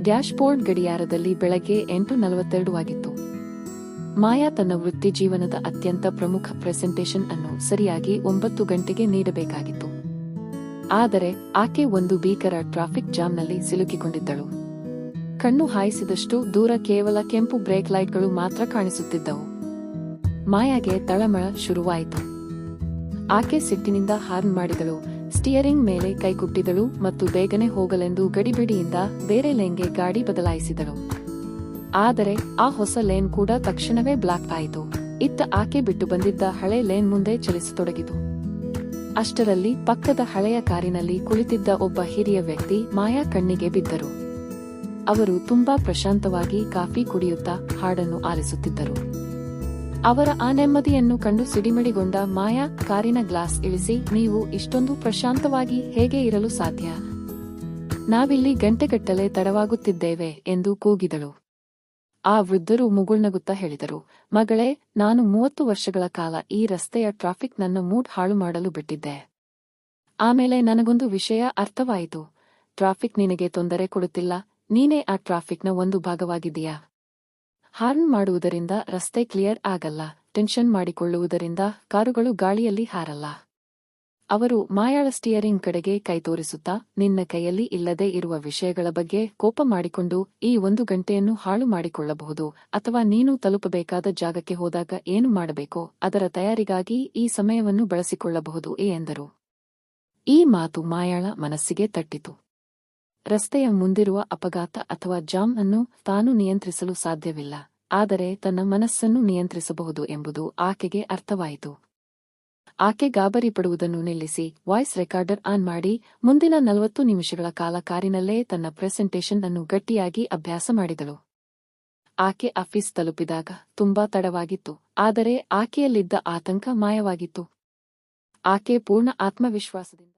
Dashboard ಗಡಿಯಾರದಲ್ಲಿ ಬೆಳಗ್ಗೆ 8:42 ಆಗಿತ್ತು. ಮಾಯಾ ತನ್ನ ವೃತ್ತಿ ಜೀವನದ ಅತ್ಯಂತ ಪ್ರಮುಖ ಪ್ರೆಸೆಂಟೇಷನ್ ಅನ್ನು ಸರಿಯಾಗಿ 9 ಗಂಟೆಗೆ ನೀಡಬೇಕಾಗಿತ್ತು. ಆದರೆ ಆಕೆ ಒಂದು ಭೀಕರ ಟ್ರಾಫಿಕ್ ಜಾಮ್ನಲ್ಲಿ ಸಿಲುಕಿಕೊಂಡಿದ್ದಳು. ಕಣ್ಣು ಹಾಯಿಸಿದಷ್ಟು ದೂರ ಕೇವಲ ಕೆಂಪು ಬ್ರೇಕ್ ಲೈಟ್ಗಳು ಮಾತ್ರ ಕಾಣಿಸುತ್ತಿದ್ದವು. ಮಾಯಾಗೆ ತಳಮಳ ಶುರುವಾಯಿತು. ಆಕೆ ಸಿಟ್ಟಿನಿಂದ ಹಾರ್ನ್ ಮಾಡಿದಳು, ಸ್ಟಿಯರಿಂಗ್ ಮೇಲೆ ಕೈಕುಟ್ಟಿದಳು ಮತ್ತು ಬೇಗನೆ ಹೋಗಲೆಂದು ಗಡಿಬಿಡಿಯಿಂದ ಬೇರೆ ಲೇನ್ಗೆ ಗಾಡಿ ಬದಲಾಯಿಸಿದಳು. ಆದರೆ ಆ ಹೊಸ ಲೇನ್ ಕೂಡ ತಕ್ಷಣವೇ ಬ್ಲಾಕ್ ಆಯಿತು. ಇತ್ತ ಆಕೆ ಬಿಟ್ಟು ಬಂದಿದ್ದ ಹಳೆ ಲೇನ್ ಮುಂದೆ ಚಲಿಸತೊಡಗಿತು. ಅಷ್ಟರಲ್ಲಿ ಪಕ್ಕದ ಹಳೆಯ ಕಾರಿನಲ್ಲಿ ಕುಳಿತಿದ್ದ ಒಬ್ಬ ಹಿರಿಯ ವ್ಯಕ್ತಿ ಮಾಯಾ ಕಣ್ಣಿಗೆ ಬಿದ್ದರು. ಅವರು ತುಂಬಾ ಪ್ರಶಾಂತವಾಗಿ ಕಾಫಿ ಕುಡಿಯುತ್ತಾ ಹಾಡನ್ನು ಆಲಿಸುತ್ತಿದ್ದರು. ಅವರ ಆ ನೆಮ್ಮದಿಯನ್ನು ಕಂಡು ಸಿಡಿಮಿಡಿಗೊಂಡ ಮಾಯಾ ಕಾರಿನ ಗ್ಲಾಸ್ ಇಳಿಸಿ, ನೀವು ಇಷ್ಟೊಂದು ಪ್ರಶಾಂತವಾಗಿ ಹೇಗೆ ಇರಲು ಸಾಧ್ಯ? ನಾವಿಲ್ಲಿ ಗಂಟೆಗಟ್ಟಲೆ ತಡವಾಗುತ್ತಿದ್ದೇವೆ ಎಂದು ಕೂಗಿದಳು. ಆ ವೃದ್ಧರು ಮುಗುಳ್ನಗುತ್ತಾ ಹೇಳಿದರು, ಮಗಳೇ, ನಾನು 30 ವರ್ಷಗಳ ಕಾಲ ಈ ರಸ್ತೆಯ ಟ್ರಾಫಿಕ್ ನನ್ನ ಮೂಡ್ ಹಾಳು ಮಾಡಲು ಬಿಟ್ಟಿದ್ದೆ. ಆಮೇಲೆ ನನಗೊಂದು ವಿಷಯ ಅರ್ಥವಾಯಿತು. ಟ್ರಾಫಿಕ್ ನಿನಗೆ ತೊಂದರೆ ಕೊಡುತ್ತಿಲ್ಲ, ನೀನೇ ಆ ಟ್ರಾಫಿಕ್ನ ಒಂದು ಭಾಗವಾಗಿದ್ದೀಯಾ. ಹಾರ್ನ್ ಮಾಡುವುದರಿಂದ ರಸ್ತೆ ಕ್ಲಿಯರ್ ಆಗಲ್ಲ, ಟೆನ್ಷನ್ ಮಾಡಿಕೊಳ್ಳುವುದರಿಂದ ಕಾರುಗಳು ಗಾಳಿಯಲ್ಲಿ ಹಾರಲ್ಲ. ಅವರು ಮಾಯಾಳ ಸ್ಟಿಯರಿಂಗ್ ಕಡೆಗೆ ಕೈ ತೋರಿಸುತ್ತಾ, ನಿನ್ನ ಕೈಯಲ್ಲಿ ಇಲ್ಲದೆ ಇರುವ ವಿಷಯಗಳ ಬಗ್ಗೆ ಕೋಪ ಮಾಡಿಕೊಂಡು ಈ 1 ಗಂಟೆಯನ್ನು ಹಾಳು ಮಾಡಿಕೊಳ್ಳಬಹುದು, ಅಥವಾ ನೀನು ತಲುಪಬೇಕಾದ ಜಾಗಕ್ಕೆ ಹೋದಾಗ ಏನು ಮಾಡಬೇಕೋ ಅದರ ತಯಾರಿಗಾಗಿ ಈ ಸಮಯವನ್ನು ಬಳಸಿಕೊಳ್ಳಬಹುದು ಎಂದರು. ಈ ಮಾತು ಮಾಯಾಳ ಮನಸ್ಸಿಗೆ ತಟ್ಟಿತು. ರಸ್ತೆಯ ಮುಂದಿರುವ ಅಪಘಾತ ಅಥವಾ ಜಾಮ್ ಅನ್ನು ತಾನು ನಿಯಂತ್ರಿಸಲು ಸಾಧ್ಯವಿಲ್ಲ, ಆದರೆ ತನ್ನ ಮನಸ್ಸನ್ನು ನಿಯಂತ್ರಿಸಬಹುದು ಎಂಬುದು ಆಕೆಗೆ ಅರ್ಥವಾಯಿತು. ಆಕೆ ಗಾಬರಿ ಪಡುವುದನ್ನು ನಿಲ್ಲಿಸಿ ವಾಯ್ಸ್ ರೆಕಾರ್ಡರ್ ಆನ್ ಮಾಡಿ ಮುಂದಿನ 40 ನಿಮಿಷಗಳ ಕಾಲ ಕಾರಿನಲ್ಲೇ ತನ್ನ ಪ್ರೆಸೆಂಟೇಷನ್ ಅನ್ನು ಗಟ್ಟಿಯಾಗಿ ಅಭ್ಯಾಸ ಮಾಡಿದಳು. ಆಕೆ ಆಫೀಸ್ ತಲುಪಿದಾಗ ತುಂಬಾ ತಡವಾಗಿತ್ತು, ಆದರೆ ಆಕೆಯಲ್ಲಿದ್ದ ಆತಂಕ ಮಾಯವಾಗಿತ್ತು. ಆಕೆ ಪೂರ್ಣ ಆತ್ಮವಿಶ್ವಾಸದಿಂದ